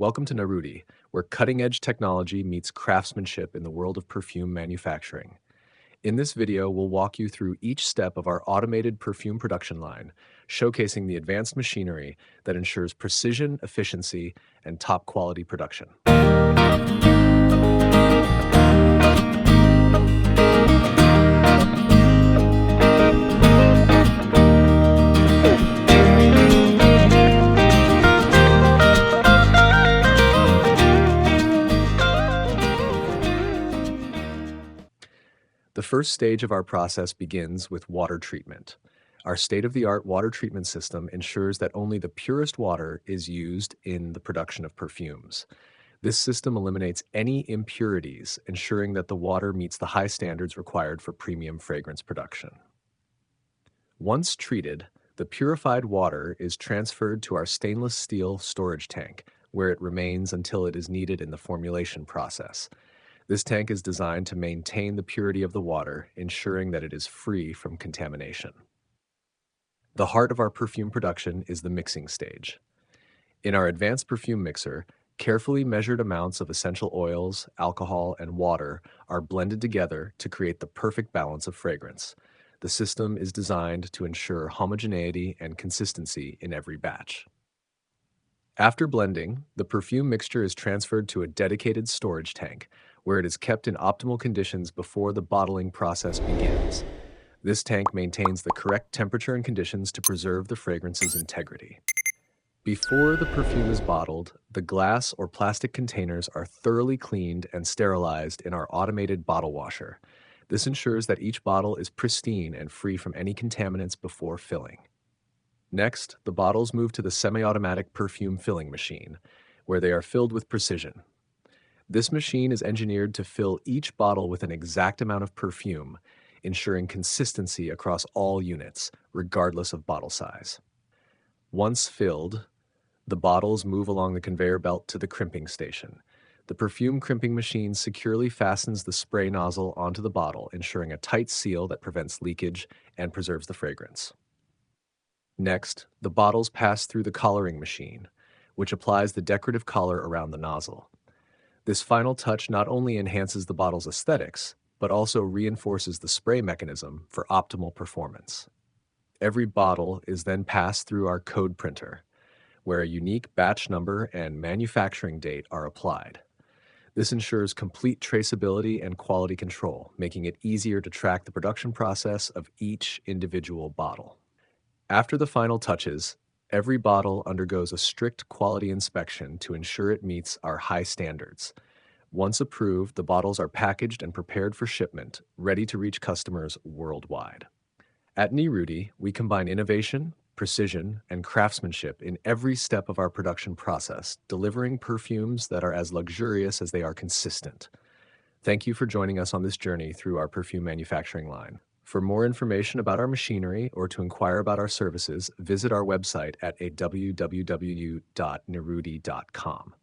Welcome to NIRUDI, where cutting-edge technology meets craftsmanship in the world of perfume manufacturing. In this video, we'll walk you through each step of our automated perfume production line, showcasing the advanced machinery that ensures precision, efficiency, and top-quality production. The first stage of our process begins with water treatment. Our state-of-the-art water treatment system ensures that only the purest water is used in the production of perfumes. This system eliminates any impurities, ensuring that the water meets the high standards required for premium fragrance production. Once treated, the purified water is transferred to our stainless steel storage tank, where it remains until it is needed in the formulation process. This tank is designed to maintain the purity of the water, ensuring that it is free from contamination. The heart of our perfume production is the mixing stage. In our advanced perfume mixer, carefully measured amounts of essential oils, alcohol, and water are blended together to create the perfect balance of fragrance. The system is designed to ensure homogeneity and consistency in every batch. After blending, the perfume mixture is transferred to a dedicated storage tank, where it is kept in optimal conditions before the bottling process begins. This tank maintains the correct temperature and conditions to preserve the fragrance's integrity. Before the perfume is bottled, the glass or plastic containers are thoroughly cleaned and sterilized in our automated bottle washer. This ensures that each bottle is pristine and free from any contaminants before filling. Next, the bottles move to the semi-automatic perfume filling machine, where they are filled with precision. This machine is engineered to fill each bottle with an exact amount of perfume, ensuring consistency across all units, regardless of bottle size. Once filled, the bottles move along the conveyor belt to the crimping station. The perfume crimping machine securely fastens the spray nozzle onto the bottle, ensuring a tight seal that prevents leakage and preserves the fragrance. Next, the bottles pass through the collaring machine, which applies the decorative collar around the nozzle. This final touch not only enhances the bottle's aesthetics, but also reinforces the spray mechanism for optimal performance. Every bottle is then passed through our code printer, where a unique batch number and manufacturing date are applied. This ensures complete traceability and quality control, making it easier to track the production process of each individual bottle. After the final touches, every bottle undergoes a strict quality inspection to ensure it meets our high standards. Once approved, the bottles are packaged and prepared for shipment, ready to reach customers worldwide. At NIRUDI, we combine innovation, precision, and craftsmanship in every step of our production process, delivering perfumes that are as luxurious as they are consistent. Thank you for joining us on this journey through our perfume manufacturing line. For more information about our machinery or to inquire about our services, visit our website at www.nirudi.com.